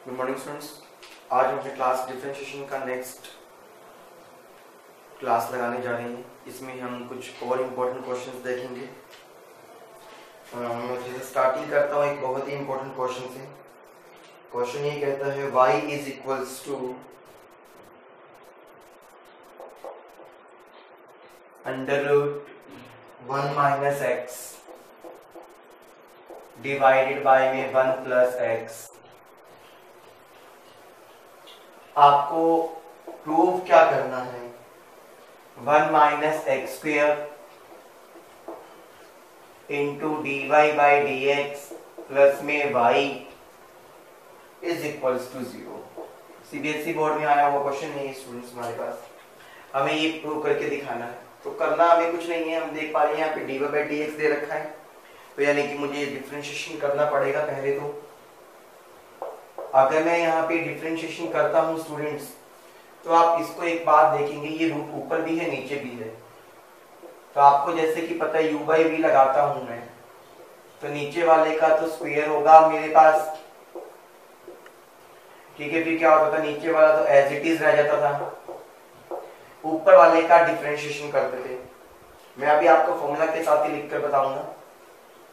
Good morning students. आज हम अपने क्लास डिफरेंशिएशन का नेक्स्ट क्लास लगाने जा रहे हैं। इसमें हम कुछ और इम्पोर्टेंट क्वेश्चंस देखेंगे। मैं जैसे स्टार्टिंग करता हूँ एक बहुत ही इम्पोर्टेंट क्वेश्चन से। क्वेश्चन ये कहता है y is equals to under root 1 minus x divided by में 1 प्लस एक्स। आपको प्रूव क्या करना है? 1 minus x square into d Y by D x plus में y is equals to 0। CBSE board में आया हुआ क्वेश्चन है ये स्टूडेंट्स हमारे पास। हमें ये प्रूव करके दिखाना है। तो करना हमें कुछ नहीं है, हम देख पा रहे हैं यहाँ पे D Y by D X दे रखा है, तो यानी कि मुझे डिफरेंशिएशन करना पड़ेगा पहले। तो अगर मैं यहाँ पे डिफरेंशिएशन करता हूँ स्टूडेंट्स, तो आप इसको एक बात देखेंगे, ये रूट ऊपर भी है नीचे भी है। तो आपको जैसे कि पता है u बाई वी लगाता हूं मैं, तो नीचे वाले का तो स्क्वायर होगा मेरे पास, ठीक है। फिर क्या होता था, नीचे वाला तो एज इट इज रह जाता था, ऊपर वाले का डिफरेंशिएशन करते थे। मैं अभी आपको फॉर्मूला के साथ ही लिखकर बताऊंगा।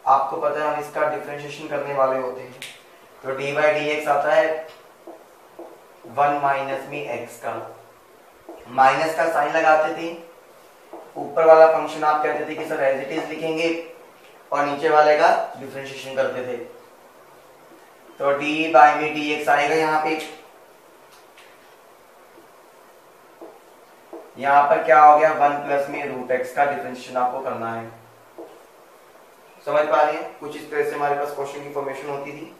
आपको पता है हम इसका डिफरेंशिएशन करने वाले होते हैं। तो डी बाई डी एक्स आता है 1 माइनस में एक्स का, माइनस का साइन लगाते थे। ऊपर वाला फंक्शन आप कहते थे कि सर एज इट इज लिखेंगे, और नीचे वाले का डिफरेंशिएशन करते थे। तो डी बाई में डी एक्स आएगा यहाँ पे। यहाँ पर क्या हो गया, 1 प्लस में रूट एक्स का डिफरेंशिएशन आपको करना है। समझ पा रहे हैं? कुछ इस तरह से हमारे पास क्वेश्चन की फॉर्मेशन होती थी।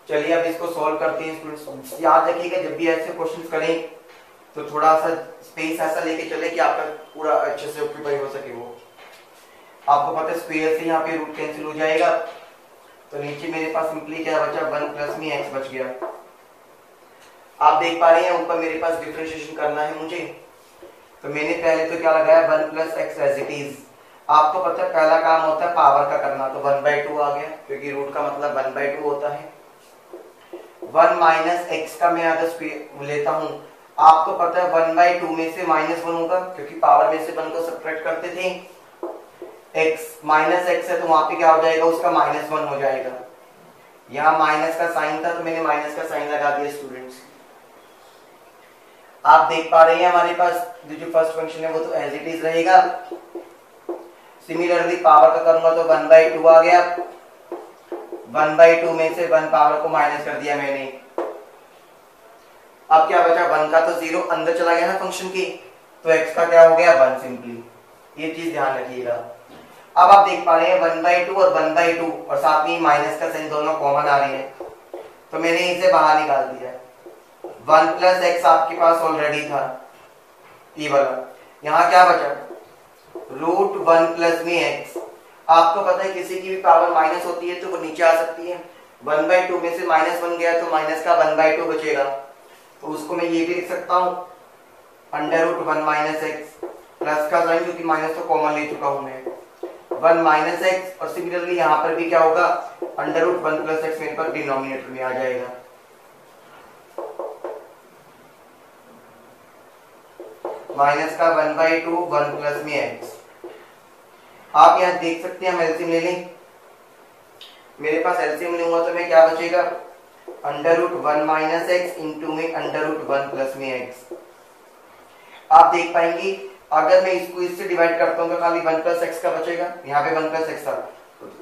चलिए अब इसको सॉल्व करते हैं स्टूडेंट्स। याद रखिएगा जब भी ऐसे क्वेश्चंस करें तो थोड़ा सा स्पेस ऐसा लेके चले कि आपका पूरा अच्छे से ऑक्यूपाई हो सके। वो आपको पता है स्क्वायर से यहाँ पे रूट कैंसिल हो जाएगा, तो नीचे मेरे पास सिंपली क्या बचा, 1 प्लस में एक्स बच गया। आप देख पा रहे हैं ऊपर मेरे पास डिफरेंशिएशन करना है मुझे, तो मैंने पहले तो क्या लगाया 1 plus x as it is. आपको पता है पहला काम होता है पावर का करना, तो 1/2 आ गया, क्योंकि रूट का मतलब 1/2 होता है। 1 माइनस एक्स का मैं अगर स्क्वायर लेता हूं, आपको पता है 1/2 में से -1 होगा, क्योंकि पावर में से 1 को सब्ट्रैक्ट करते थे। x माइनस एक्स है तो वहां पे क्या हो जाएगा, उसका -1 हो जाएगा। यहाँ माइनस का साइन था तो मैंने माइनस का साइन लगा दिया स्टूडेंट्स। आप देख पा रहे हैं हमारे पास जो फर्स्ट फंक्शन है वो तो एज इट इज रहेगा। सिमिलरली पावर का करूंगा तो 1/2 आ गया। 1/2 में से 1 पावर को माइनस कर दिया मैंने। अब क्या बचा, 1 का तो 0 अंदर चला गया ना फंक्शन की, तो x का क्या हो गया 1 सिंपली। ये चीज ध्यान रखिएगा। अब आप देख पा रहे हैं 1/2 और 1/2 और साथ में माइनस का साइन दोनों कॉमन आ रहे हैं, तो मैंने इसे बाहर निकाल दिया। 1 प्लस एक्स आपके पास ऑलरेडी था, ये वाला। यहाँ क्या बचा, रूट 1 प्लस में एक्स। आपको पता है किसी की भी पावर माइनस होती है तो वो नीचे आ सकती है। 1/2 में से -1 गया तो माइनस का 1/2 बचेगा, तो उसको मैं ये भी लिख सकता हूं under root 1 minus x, plus का साइन क्योंकि माइनस तो कॉमन ले चुका हूं मैं, 1 माइनस एक्स। और सिमिलरली यहाँ पर भी क्या होगा, अंडर रूट 1 प्लस एक्स मेरे पास डिनोमिनेटर में आ जाएगा। माइनस का 1/2 1 प्लस में एक्स। आप यहाँ देख सकते हैं, हम एलसीएम ले लें। मेरे पास एलसीएम लूंगा तो मैं क्या बचेगा, under root 1 minus x into में अंडर रूट 1 प्लस में एक्स। आप देख पाएंगे अगर मैं इसको इससे डिवाइड करता हूँ तो खाली 1 प्लस एक्स का बचेगा। यहाँ पे 1 प्लस एक्स था,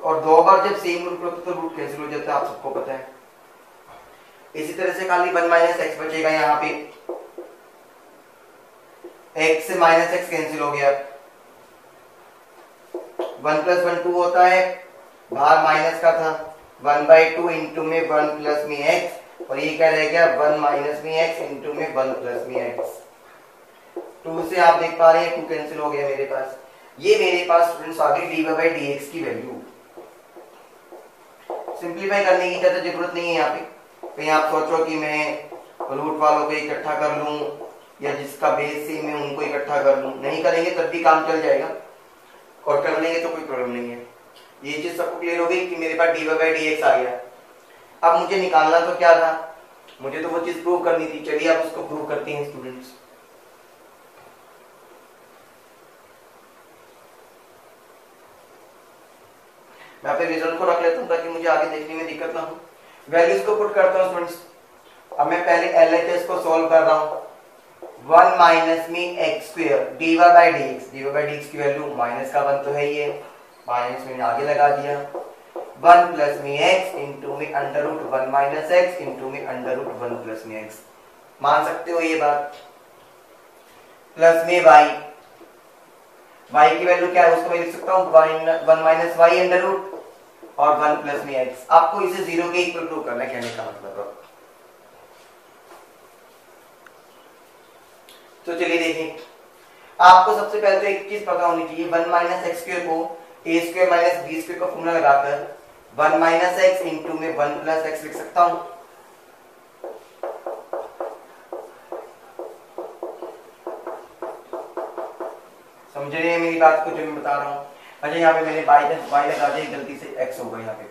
और 2 बार जब सेम रूट होता तो रूट कैंसिल हो जाता है, आप सबको पता है। इसी तरह से खाली 1 माइनस एक्स बचेगा। यहाँ पे एक्स से माइनस एक्स कैंसिल हो गया, 1 प्लस 1 2 होता है, बाहर माइनस का था, 1/2 इंटू में 1 प्लस में एक्स, और ये क्या रह गया 1 माइनस में एक्स इंटू में 1 प्लस में एक्स। 2 से आप देख पा रहे हैं 2 कैंसिल हो गया मेरे पास। ये मेरे पास स्टूडेंट्स आ गई d Y by D x की वैल्यू। सिंप्लीफाई करने की ज्यादा जरूरत नहीं है यहाँ पे। कहीं आप सोचो कि मैं रूट वालों को इकट्ठा कर लूं या जिसका बेस सेम है उनको इकट्ठा कर लूं, नहीं करेंगे तब भी काम चल जाएगा, और कर लेंगे तो कोई प्रॉब्लम नहीं है। ये चीज सबको क्लियर हो गई कि मेरे पास dy बाई dx आ गया। अब मुझे निकालना तो क्या था, मुझे तो वो चीज प्रूव करनी थी। चलिए अब उसको प्रूव करते हैं स्टूडेंट्स। मैं अपने रिजल्ट को रख लेता हूं ताकि मुझे आगे देखने में दिक्कत ना हो। वैल्यूज को पुट करता हूं स्टूडेंट्स। अब मैं पहले एलएचएस को सॉल्व कर रहा हूं। 1 माइनस में x square dy by dx की वैल्यू माइनस का 1 तो है ये, माइनस मैंने आगे लगा दिया। 1 प्लस में x इंटू में under root 1 minus x into में अंडर रूट 1 प्लस में x। मान सकते हो ये बात। प्लस में y की वैल्यू क्या है, उसको मैं लिख सकता हूँ 1 माइनस वाई अंडर रूट और 1 प्लस में x। आपको इसे 0 के इक्वल प्रूव करना है, कहने का मतलब। तो चलिए देखें, आपको सबसे पहले तो एक चीज पता होनी चाहिए, 1 माइनस एक्स स्क्वायर को ए स्क्वायर माइनस बी स्क्वायर का फॉर्मूला लगाकर 1 माइनस एक्स इंटू में 1 प्लस एक्स लिख सकता हूं। समझ रहे हैं मेरी बात को जो मैं बता रहा हूं? अच्छा यहाँ पे मैंने वाई लगा दिया, गलती से एक्स होगा यहाँ पे।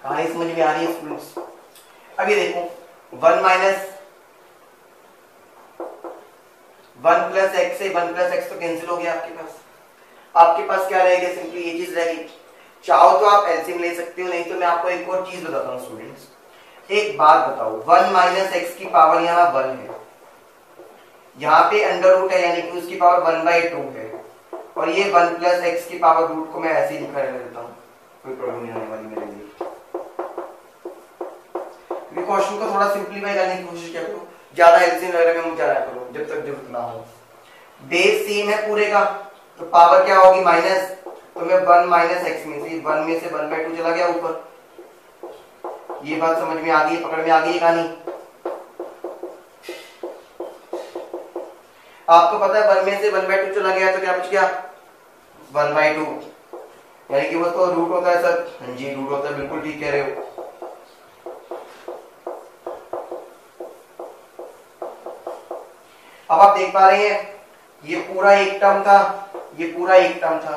कहानी समझ में आ रही है स्टूडेंट्स? अब ये देखो 1 माइनस 1 प्लस एक्स से 1 प्लस एक्स तो कैंसिल हो गया आपके पास क्या रहेगा, सिंपली ये चीज रहेगी। चाहो तो आप एलसीएम ले सकते हो, नहीं तो मैं आपको एक और चीज बताता हूँ स्टूडेंट्स। एक बात बताओ, 1 माइनस एक्स की पावर यहाँ 1 है, यहाँ पे अंडर रूट है यानी कि उसकी पावर 1/2 है, और ये 1 प्लस एक्स की पावर रूट को मैं ऐसे ही लिखा रहता हूँ, कोई प्रॉब्लम नहीं आने वाली मेरे लिए। क्वेश्चन को थोड़ा सिंपलीफाई करने की कोशिश करो, ज्यादा एलसीएम वगैरह में मत जाया करो जब तक जरूरत ना हो। बेस सेम है पूरे का, तो पावर क्या होगी माइनस, तो मैं 1 माइनस एक्स में से 1 में से 1/2 चला गया ऊपर। ये बात समझ में आ गई, पकड़ में आ गई कहानी। आपको पता है 1 में से 1/2 चला गया तो क्या बच गया 1/2, यानी कि वो तो रूट होता है सर। हाँ जी रूट होता है, बिल्कुल ठीक कह रहे हो। अब आप देख पा रहे हैं ये पूरा एक टर्म था, ये पूरा एक टर्म था,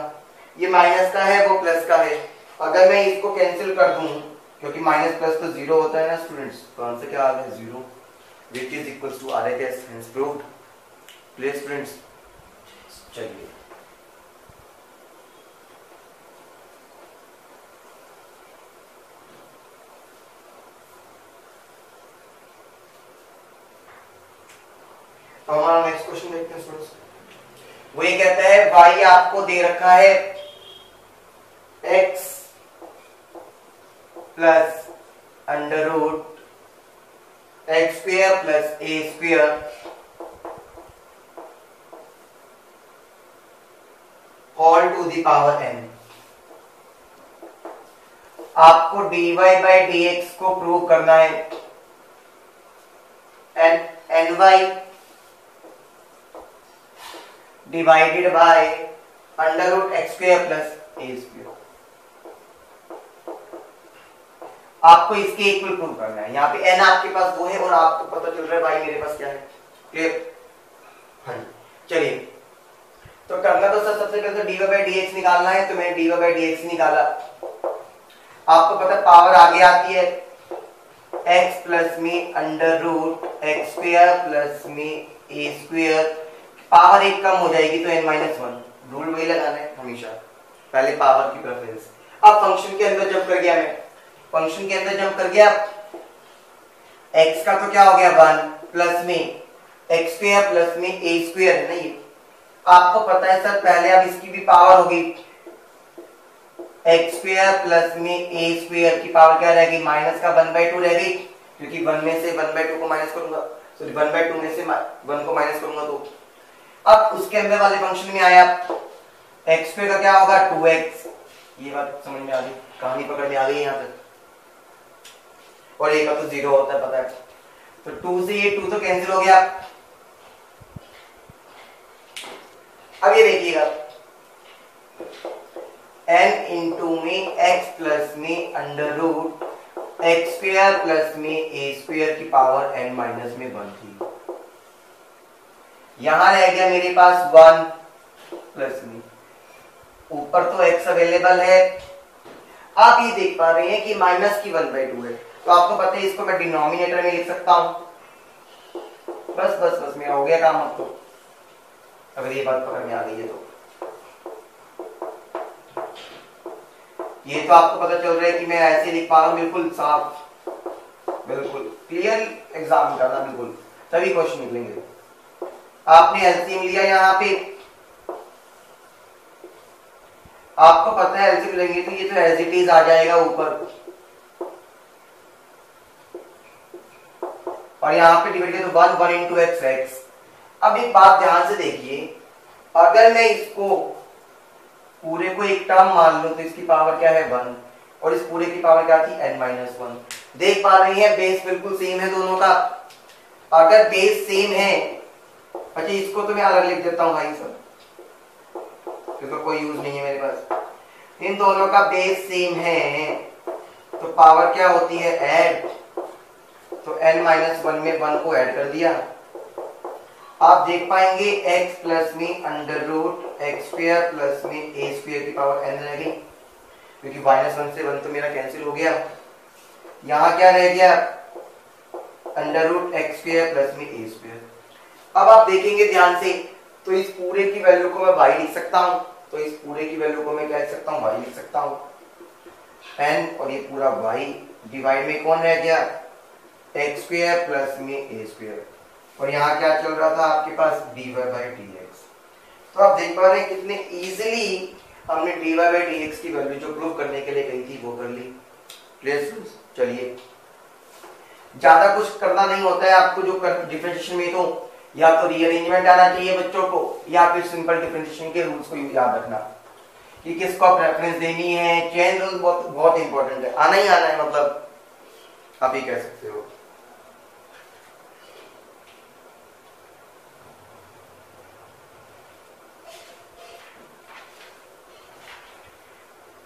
ये माइनस का है वो प्लस का है। अगर मैं इसको कैंसिल कर दूं, क्योंकि माइनस प्लस तो जीरो होता है ना स्टूडेंट्स, तो आंसर क्या आ गया 0, which is equals to RHS, hence proved। Please students चलिए तो हमारा नेक्स्ट क्वेश्चन देखते हैं स्टूडेंट्स। वो ये कहता है y आपको दे रखा है x plus under root x square plus a square whole to the power n। आपको dy बाई dx को प्रूव करना है, and ny divided by under root x square plus a square. आपको इसके इक्वल प्रूव करना है। यहाँ पे n आपके पास वो है और आपको पता चल रहा है भाई मेरे पास क्या है। क्लियर? हाँ चलिए, तो करना तो सर सबसे पहले तो dy बाई dx निकालना है, तो मैंने dy बाई dx निकाला। आपको पता पावर आगे आती है x प्लस में under root x square plus में ए स्क्वायर, पावर एक कम हो जाएगी तो n-1, रूल वही लगाना है हमेशा, पहले पावर की प्रेफरेंस। अब फंक्शन के अंदर जंप कर गया, मैं फंक्शन के अंदर जंप कर गया, x का तो क्या हो गया 1 प्लस में एक्स स्क्वायर प्लस में ए स्क्वायर है ना ये। आपको पता है सर पहले अब इसकी भी पावर होगी, एक्स स्क्वायर प्लस में ए स्क्वायर की पावर क्या रहेगी माइनस का 1/2 रहेगी, क्योंकि 1 में से 1/2 को माइनस करूंगा, सॉरी 1/2 में से 1 को माइनस करूंगा। तो अब उसके अंदर वाले फंक्शन में आया, एक्स स्क्वायर का क्या होगा 2x। ये बात समझ में आ गई, कहानी पकड़ में आ गई यहाँ तक। और एक का तो 0 होता है पता है, तो 2 से ये 2 तो कैंसिल हो गया। अब ये देखिएगा n इंटू में x प्लस में under root x square plus में ए स्क्वायर की पावर n-1 थी। यहां रह गया मेरे पास 1 प्लस में, ऊपर तो x अवेलेबल है। आप ये देख पा रहे हैं कि माइनस की 1/2 है, तो आपको पता है इसको मैं डिनोमिनेटर में लिख सकता हूं। बस बस बस मेरा हो गया काम। अब तो अगर ये बात पकड़ में आ गई है तो ये तो आपको पता चल रहा है कि मैं ऐसे लिख पा रहा हूं, बिल्कुल साफ, बिल्कुल क्लियर एग्जाम करना, बिल्कुल सभी क्वेश्चन निकलेंगे। आपने एलसीएम लिया यहाँ पे, आपको पता है एलसीएम लेंगे तो ये तो एज इट इज आ जाएगा ऊपर, और यहाँ पे डिवाइड किया तो 1 into x। अब एक बात ध्यान से देखिए, अगर मैं इसको पूरे को एक टर्म मान लूं तो इसकी पावर क्या है 1, और इस पूरे की पावर क्या थी n-1। देख पा रही है बेस बिल्कुल सेम है दोनों का। अगर बेस सेम है, अच्छा इसको तो मैं अलग लिख देता हूं भाई सब, इसका कोई यूज नहीं है मेरे पास। इन दोनों का बेस सेम है तो पावर क्या होती है ऐड, तो n-1 में 1 को ऐड कर दिया। आप देख पाएंगे x प्लस में under root x square plus में a स्क्वायर की पावर n रह गई, क्योंकि -1 से 1 तो मेरा कैंसिल हो गया। यहाँ क्या रह गया under root x square plus में a स्क्वायर। अब आप देखेंगे ध्यान से, तो इस पूरे की वैल्यू को मैं y लिख सकता हूँ, तो इस पूरे की वैल्यू को मैं क्या लिख सकता हूँ y लिख सकता हूँ n, और ये पूरा y डिवाइड में कौन रह गया एक्स स्क्वायर प्लस में a स्क्वायर, और यहाँ क्या चल रहा था आपके पास dy/dx। तो आप देख पा रहे हैं कितने इजीली हमने dy/dx की वैल्यू जो प्रूव करने के लिए कही थी वो कर ली। क्लियर? चलिए, ज्यादा कुछ करना नहीं होता है आपको, जो डिफरेंशिएशन में तो या तो रीअरेंजमेंट आना चाहिए बच्चों को, या फिर सिंपल डिफरेंशिएशन के रूल्स को याद रखना कि किसको प्रेफरेंस देनी है। चेन रूल बहुत बहुत इंपॉर्टेंट है, आना ही आना है, मतलब आप ये कह सकते हो।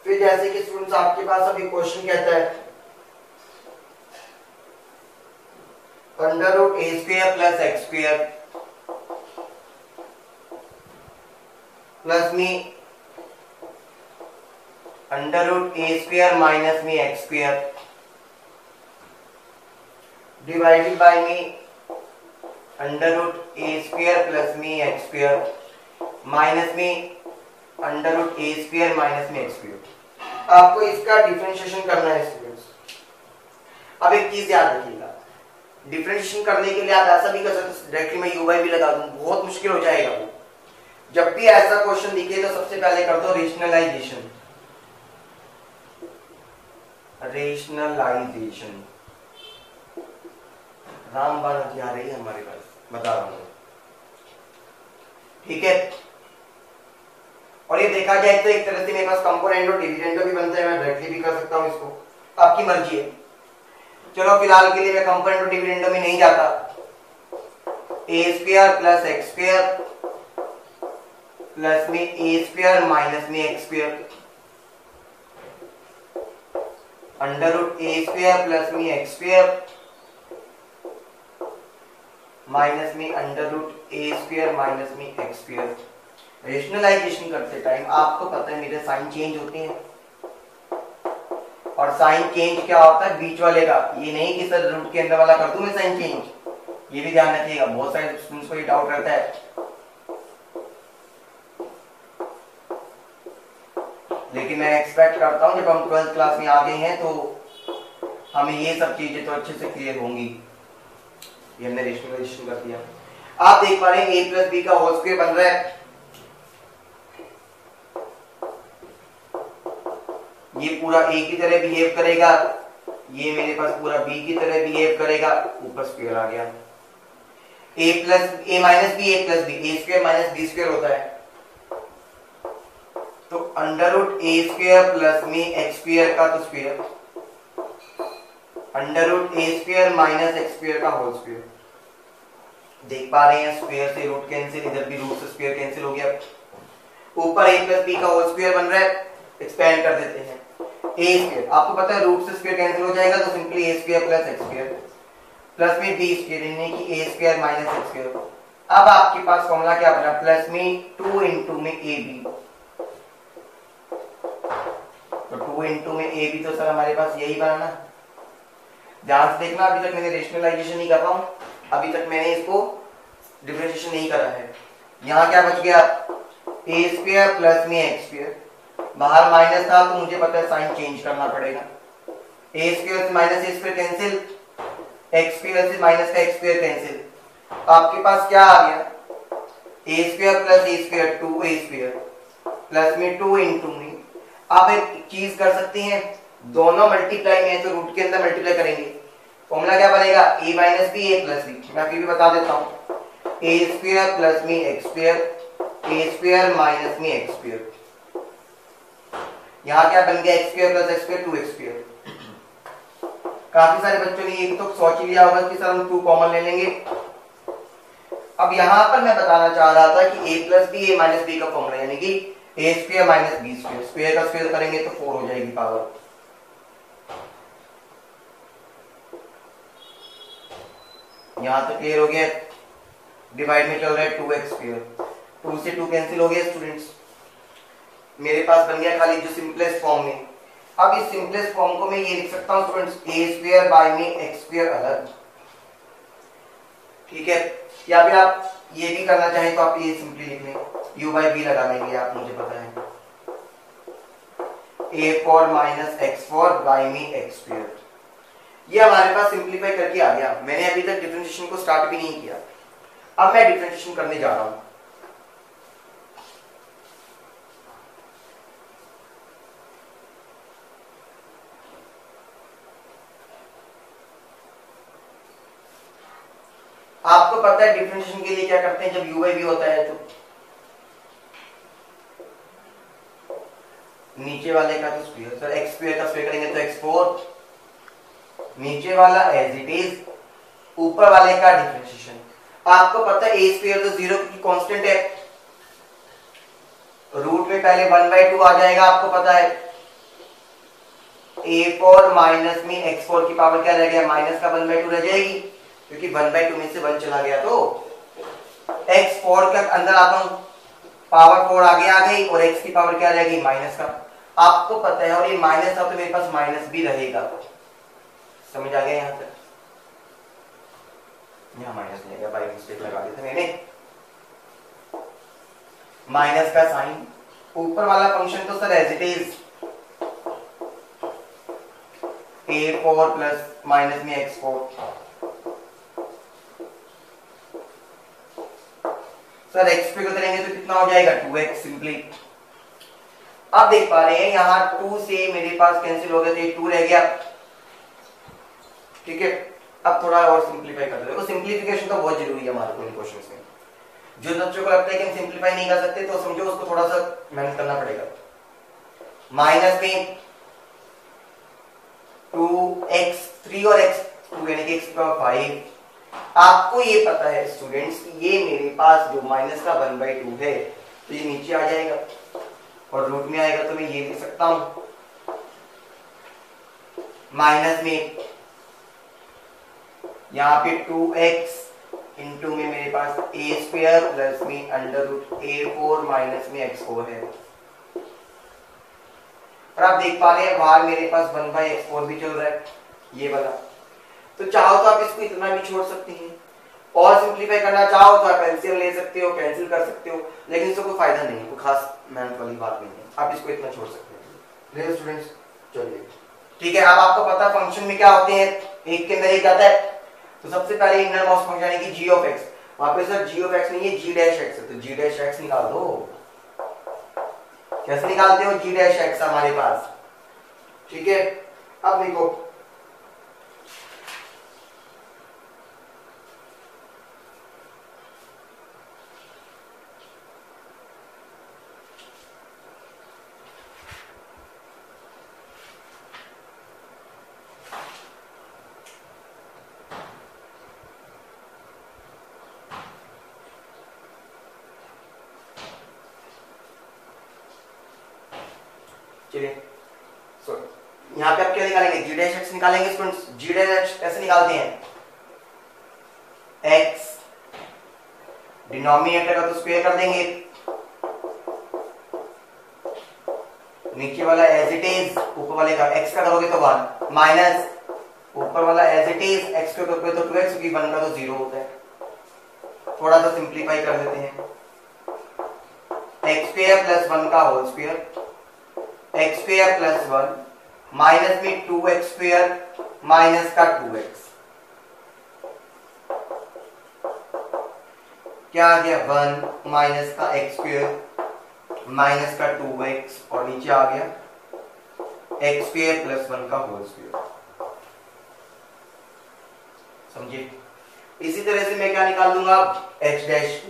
फिर जैसे कि स्टूडेंट्स आपके पास अभी क्वेश्चन कहता है अंडर रूट ए square plus x square plus में अंडर रूट ए स्क्वायर माइनस में एक्स स्क्वायर डिवाइडेड बाय में अंडर रूट ए स्क्वायर प्लस में एक्स स्क्वायर माइनस में अंडर रूट ए स्क्वायर माइनस में एक्स स्क्वायर। आपको इसका डिफरेंशिएशन करना है स्टूडेंट्स। अब एक चीज याद रखिएगा, डिफरेंशिएशन करने के लिए आप ऐसा भी कर सकते हैं, डायरेक्टली मैं यू बाई भी लगा दूं, बहुत मुश्किल हो जाएगा वो। जब भी ऐसा क्वेश्चन दिखे तो सबसे पहले कर दो रेशनलाइजेशन। रेशनलाइजेशन रामबाण हथियार है हमारे पास, बता रहा हूं, ठीक है। और ये देखा जाए तो एक तरह से मेरे पास कंपोनेंट और डिविडेंड भी बनता है, मैं डायरेक्टली भी कर सकता हूं इसको, आपकी मर्जी है। चलो फिलहाल के लिए मैं कंपोनेंट और डिविडेंड में नहीं जाता। A square plus x square plus में ए स्क्वायर माइनस में एक्स स्क्वायर अंडर रूट ए स्क्वायर प्लस में एक्स स्क्वायर माइनस में अंडर रूट ए स्क्वायर माइनस में एक्स स्क्वायर। रेशनलाइजेशन करते टाइम आपको पता है मेरे साइन चेंज होते हैं, और साइन चेंज क्या होता है बीच वाले का, ये नहीं कि सर रूट के अंदर वाला कर दूं मैं साइन चेंज, ये भी ध्यान रखिएगा, बहुत सारे स्टूडेंट्स को ये डाउट रहता है। लेकिन मैं एक्सपेक्ट करता हूं जब हम 12th क्लास में आ गए हैं तो हमें ये सब चीजें तो अच्छे से क्लियर होंगी। ये हमने रेशनलाइजेशन कर दिया। आप देख पा रहे हैं a प्लस बी का होल स्क्वायर बन रहा है, ये पूरा a की तरह बिहेव करेगा, ये मेरे पास पूरा b की तरह बिहेव करेगा, ऊपर स्क्वायर आ गया। a minus b a plus B, a square minus B square होता है, तो अंडर रूट ए स्क्वायर प्लस में एक्स स्क्वायर का तो स्क्वायर, अंडर रूट ए स्क्वायर माइनस एक्स स्क्वायर का होल स्क्वायर। देख पा रहे हैं स्क्वायर से रूट कैंसिल, इधर भी रूट से स्क्वायर कैंसिल हो गया, ऊपर a प्लस बी का होल स्क्वायर बन रहा है। एक्सपेंड कर देते हैं ए स्क्वायर, आपको पता है रूट से स्क्वायर कैंसिल हो जाएगा तो simply A square plus x square plus में बी स्क्वायर यानी कि A square minus x square. अब आपके पास फॉर्मूला क्या बना, प्लस में 2 इंटू में ए बी तो 2 इंटू में ए भी तो सर हमारे पास यही बना ना। ध्यान से देखना, अभी तक मैंने रेशनलाइजेशन नहीं कर रहा हूं, अभी तक मैंने इसको डिफरेंशिएशन नहीं करा है। यहाँ क्या बच गया, ए स्क्वायर प्लस में एक्स स्क्वायर, बाहर माइनस था तो मुझे पता है साइन चेंज करना पड़ेगा। ए स्क्वायर से माइनस ए स्क्वायर कैंसिल, एक्स स्क्वायर से माइनस का एक्स स्क्वायर कैंसिल, तो आपके पास क्या आ गया, ए square plus a square 2a square plus में 2 इंटू में। आप एक चीज कर सकते हैं, दोनों मल्टीप्लाई में है तो रूट के अंदर मल्टीप्लाई करेंगे, फॉर्मूला क्या बनेगा, a minus B A plus B. मैं फिर भी बता देता हूँ, ए स्क्वायर प्लस में x square, A square minus में एक्स स्क्वायर, यहाँ क्या बन गया, x square plus x square 2x square. काफी सारे बच्चों ने ये तो सोच ही लिया होगा कि सर हम 2 कॉमन ले लेंगे। अब यहाँ पर मैं बताना चाह रहा था कि a plus B A minus B का फॉर्मूला, यानी कि A square minus B square, square का स्क्वायर करेंगे तो 4 हो जाएगी पावर। यहाँ तो क्लियर हो गया, डिवाइड में चल रहा है 2x स्क्वायर, 2 से 2 कैंसिल हो गया स्टूडेंट्स, मेरे पास बन गया खाली जो सिंपलेस्ट फॉर्म में। अब इस सिंपलेस्ट फॉर्म को मैं ये लिख सकता हूं स्टूडेंट्स, ए स्क्वायर बाय में एक्स स्क्वायर अलग, ठीक है। या फिर आप ये भी करना चाहें तो आप ये सिंपली लिख लें, u बाय v लगा लेंगे आप, मुझे पता है, a4 माइनस x4 बाय में एक्स स्क्वायर। ये हमारे पास सिंपलीफाई करके आ गया। मैंने अभी तक डिफरेंशिएशन को स्टार्ट भी नहीं किया, अब मैं डिफरेंशिएशन करने जा रहा हूं। आपको पता है डिफरेंशिएशन के लिए क्या करते हैं, जब u बाई v होता है तो नीचे वाले का तो स्क्वायर, सर एक्स स्क्वायर का स्क्वायर करेंगे तो x4, नीचे वाला एज इट इज, ऊपर वाले का डिफरेंशिएशन। आपको पता है a स्क्वायर तो 0 की कांस्टेंट है, रूट में पहले 1/2 आ जाएगा, आपको पता है। a4 माइनस में x4 की पावर क्या रह गया, माइनस का 1/2 रह जाएगी, क्योंकि 1/2 में से 1 चला गया तो x4 के अंदर आता हूं, पावर 4 आगे आ गई और x की पावर क्या रह गई, माइनस का। आपको पता है, और ये माइनस था तो मेरे पास माइनस भी रहेगा, समझ आ गया यहाँ तक। यहाँ माइनस नहीं आ गया, बाई मिस्टेक लगा दिया था मैंने, माइनस का साइन। ऊपर वाला फंक्शन तो sir as it is a4 plus minus में x4, सर x पे करेंगे तो कितना हो जाएगा, 2x सिंपली। अब देख पा रहे हैं यहाँ 2 से मेरे पास कैंसिल हो गया तो ये 2 रह गया, ठीक है। अब थोड़ा और सिंपलीफाई कर दो, सिंपलीफिकेशन तो बहुत जरूरी है हमारे को इन क्वेश्चंस में। जो बच्चों को लगता है कि हम सिंपलीफाई नहीं कर सकते तो समझो उसको थोड़ा सा मेहनत करना पड़ेगा। माइनस में 2x3 और x2 यानी कि x का 5। आपको ये पता है स्टूडेंट्स कि ये मेरे पास जो माइनस का 1/2 है तो ये नीचे आ जाएगा और रूट में आएगा, तो मैं ये लिख सकता हूं, माइनस में यहाँ पे 2x इंटू में मेरे पास a स्क्वायर प्लस में अंडर रूट a4 माइनस में x4 है। और आप देख पा रहे हैं बाहर मेरे पास 1/x4 भी चल रहा है, ये वाला। तो चाहो तो आप इसको इतना भी छोड़ सकते हैं, और सिंपलीफाई करना चाहो तो आप एलसीएम ले सकते हो, कैंसिल कर सकते हो, लेकिन इससे कोई फायदा नहीं है, कोई खास मेहनत वाली बात नहीं है, आप इसको इतना छोड़ सकते हैं। ले स्टूडेंट्स, चलिए ठीक है। अब आपको पता फंक्शन में क्या होते हैं, एक के अंदर एक आता है, तो सबसे पहले इनर मोस्ट फंक्शन यानी कि g ऑफ x, वहां पे सर g ऑफ x नहीं है g डैश x है, तो g डैश x निकाल दो। कैसे निकालते हो, g डैश x हमारे पास, ठीक है। अब देखो चलिए, यहाँ पे आप क्या निकालेंगे, g डैश x निकालेंगे स्टूडेंट्स। g डैश x कैसे निकालते हैं, x डिनोमिनेटर का तो स्क्वायर कर देंगे, नीचे वाला एज इट इज, ऊपर वाले का x का करोगे तो 1 माइनस ऊपर वाला एज इट इज x को करोगे तो 2x, क्योंकि 1 का तो 0 होता है। थोड़ा सा सिंप्लीफाई कर लेते हैं। x स्क्वायर प्लस 1 का whole square, x square plus 1 minus में 2x स्क्वायर माइनस का 2x, क्या आ गया 1 माइनस का x स्क्वायर माइनस का 2x और नीचे आ गया x स्क्वायर प्लस 1 का होल स्क्वायर। समझे? इसी तरह से मैं क्या निकाल दूंगा, h डैश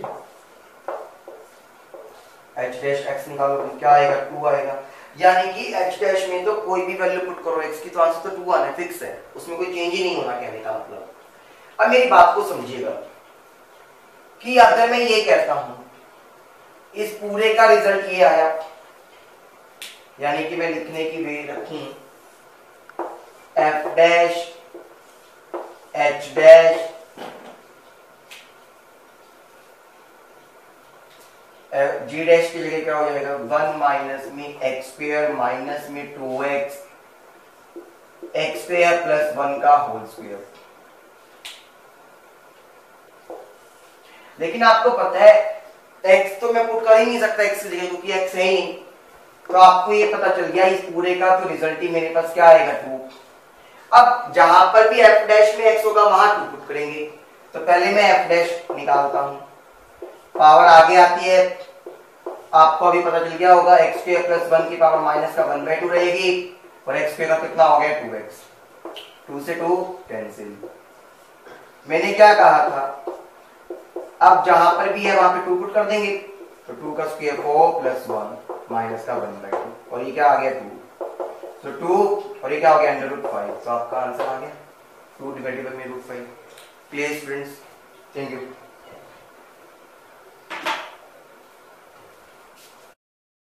x निकालो, क्या आएगा 2 आएगा। यानी कि h डैश में तो कोई भी वैल्यू पुट करो x की तो आंसर तो 2 आना है, फिक्स है, उसमें कोई चेंज ही नहीं होना, कहने का मतलब। अब मेरी बात को समझिएगा कि अगर मैं ये कहता हूं इस पूरे का रिजल्ट ये आया, यानी कि मैं लिखने की वे रखूं f dash h dash g dash की जगह क्या हो जाएगा 1 माइनस में x स्क्वायर माइनस में 2x x स्क्वायर प्लस 1 का होल स्क्वायर। लेकिन आपको पता है x तो मैं पुट कर ही नहीं सकता x की जगह, क्योंकि x है ही नहीं। तो आपको ये पता चल गया इस पूरे का तो रिजल्ट ही मेरे पास क्या आएगा 2। अब जहां पर भी f डैश में x होगा वहां 2 पुट करेंगे। तो पहले मैं f डैश निकालता हूं, पावर आगे आती है, आपको अभी पता चल गया होगा x स्क्वायर प्लस 1 की पावर माइनस का 1/2 रहेगी और x स्क्वायर का कितना हो गया 2x, 2 से 2 कैंसिल। मैंने क्या कहा था, अब जहां पर भी है वहां पे 2 पुट कर देंगे, तो 2 का स्क्वायर 4 प्लस 1 माइनस का 1/2 और ये क्या आ गया 2, तो 2 और ये क्या हो गया √5। तो आपका आंसर आ गया 2 divided by √5। Clear students? Thank you.